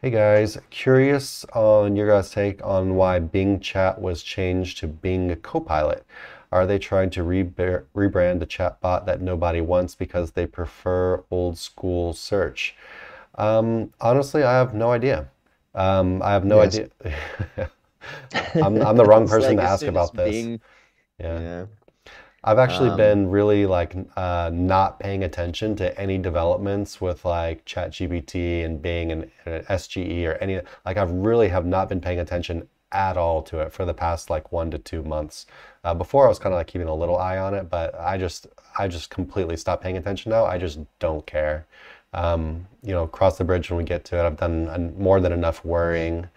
Hey guys, curious on your guys' take on why Bing Chat was changed to Bing Copilot. Are they trying to rebrand a chatbot that nobody wants because they prefer old school search? Honestly, I have no idea. I have no Yes. idea. I'm the wrong It's person like to as ask soon as about this. Bing, Yeah. yeah. I've actually Um, been really like not paying attention to any developments with like ChatGPT and Bing and SGE or any like I really have not been paying attention at all to it for the past like 1 to 2 months. Before I was kind of like keeping a little eye on it, but I just completely stopped paying attention now. I just don't care. Cross the bridge when we get to it. I've done more than enough worrying,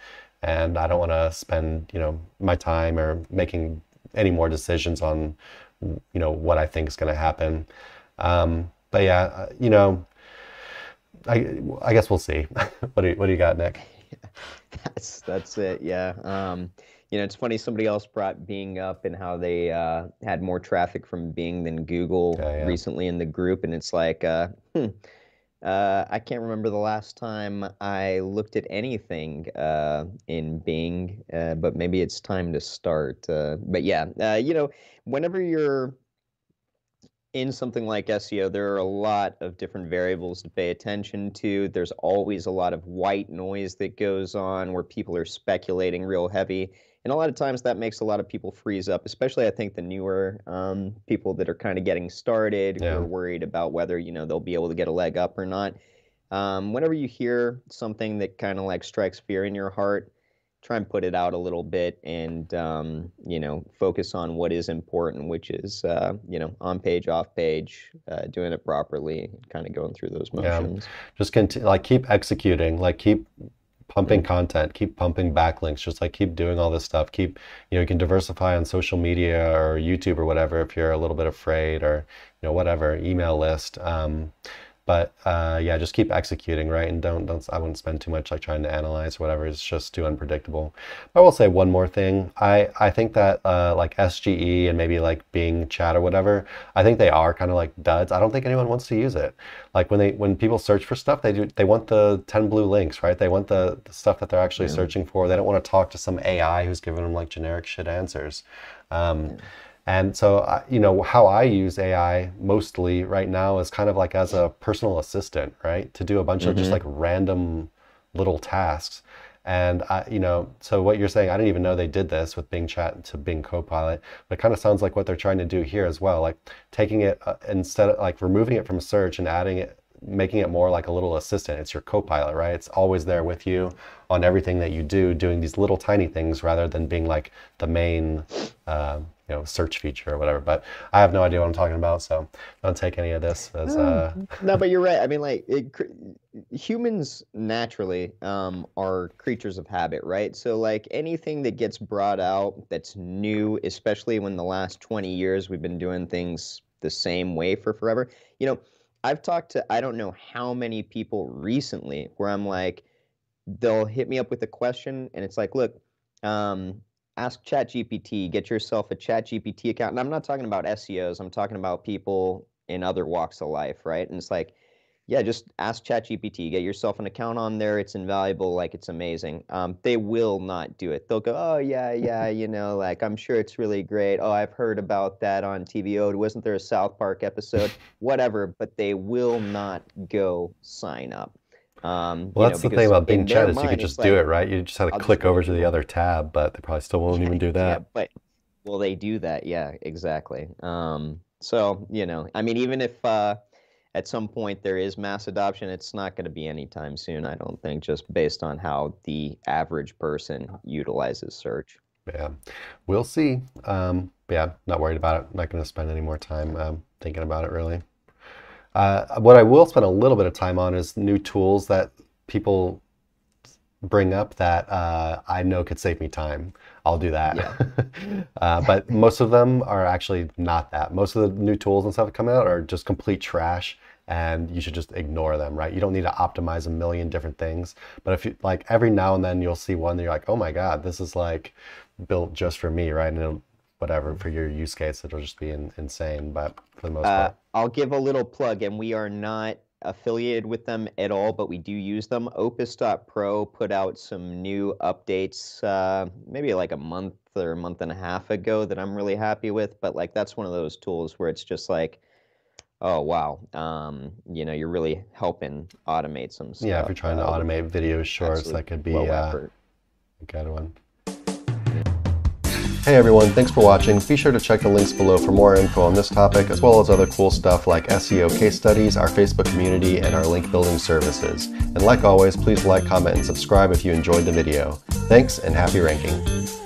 and I don't want to spend my time or making any more decisions on what I think is going to happen. But yeah, I guess we'll see. What do you got, Nick? that's it. Yeah. It's funny. Somebody else brought Bing up and how they had more traffic from Bing than Google Okay, yeah. recently in the group, and it's like, I can't remember the last time I looked at anything in Bing, but maybe it's time to start. But yeah, whenever you're in something like SEO, there are a lot of different variables to pay attention to. There's always a lot of white noise that goes on where people are speculating real heavy. And a lot of times that makes a lot of people freeze up, especially I think the newer people that are kind of getting started who Yeah. are worried about whether, they'll be able to get a leg up or not. Whenever you hear something that kind of like strikes fear in your heart, try and put it out a little bit and focus on what is important, which is on page, off page, doing it properly, kind of going through those Yeah. motions. Just continue, like keep executing, like keep pumping Mm. content, keep pumping backlinks, just like keep doing all this stuff. You can diversify on social media or YouTube or whatever if you're a little bit afraid or, whatever, email list. But yeah, just keep executing, right? And don't I wouldn't spend too much like trying to analyze or whatever. It's just too unpredictable. I will say one more thing. I think that like SGE and maybe like Bing Chat or whatever, I think they are kind of like duds. I don't think anyone wants to use it. Like when people search for stuff, they want the 10 blue links, right? They want the stuff that they're actually Yeah, searching for. They don't want to talk to some AI who's giving them like generic shit answers. Um, yeah. and so, how I use AI mostly right now is kind of like as a personal assistant, right? To do a bunch of just Mm-hmm. like random little tasks. And so what you're saying, I didn't even know they did this with Bing Chat to Bing Copilot, but it kind of sounds like what they're trying to do here as well, like taking it instead of like removing it from search and adding it, making it more like a little assistant. It's your Copilot, right? It's always there with you on everything that you do, doing these little tiny things rather than being like the main search feature or whatever. But I have no idea what I'm talking about, so don't take any of this as No, no, but you're right. I mean, like humans naturally are creatures of habit, right? So like anything that gets brought out that's new, especially when the last 20 years we've been doing things the same way for forever. You know, I've talked to I don't know how many people recently where I'm like, they'll hit me up with a question and it's like, look, um, ask ChatGPT, get yourself a ChatGPT account. And I'm not talking about SEOs, I'm talking about people in other walks of life, right? And it's like, yeah, just ask ChatGPT, get yourself an account on there. It's invaluable, like it's amazing. They will not do it. They'll go, oh yeah, yeah, like I'm sure it's really great. Oh, I've heard about that on TV. Oh, wasn't there a South Park episode? Whatever, but they will not go sign up. well, that's the thing Because about Bing in Chat their is you could mind, just it's do like, it, right? You just had to I'll just click go to over to the Google. other tab, but they probably still won't Yeah, even do yeah, that. but will they do that? Yeah, exactly. So, I mean, even if at some point there is mass adoption, it's not going to be anytime soon, I don't think, just based on how the average person utilizes search. Yeah, we'll see. But yeah, not worried about it. Not going to spend any more time thinking about it really. What I will spend a little bit of time on is new tools that people bring up that I know could save me time. I'll do that. Yeah. But most of them are actually not that. Most of the new tools and stuff that come out are just complete trash and you should just ignore them, right? You don't need to optimize a million different things. But if you like every now and then you'll see one that you're like, oh my God, this is like built just for me, right? And it'll, whatever, for your use case, it'll just be insane. But for the most part, I'll give a little plug, and we are not affiliated with them at all, but we do use them. Opus.pro put out some new updates, maybe like a month or a month and a half ago that I'm really happy with. But like that's one of those tools where it's just like, oh wow, you know, you're really helping automate some Yeah, if stuff you're trying to with automate video shorts, absolute that could be low a effort. good one. Hey everyone, thanks for watching. Be sure to check the links below for more info on this topic, as well as other cool stuff like SEO case studies, our Facebook community, and our link building services. And like always, please like, comment, and subscribe if you enjoyed the video. Thanks, and happy ranking.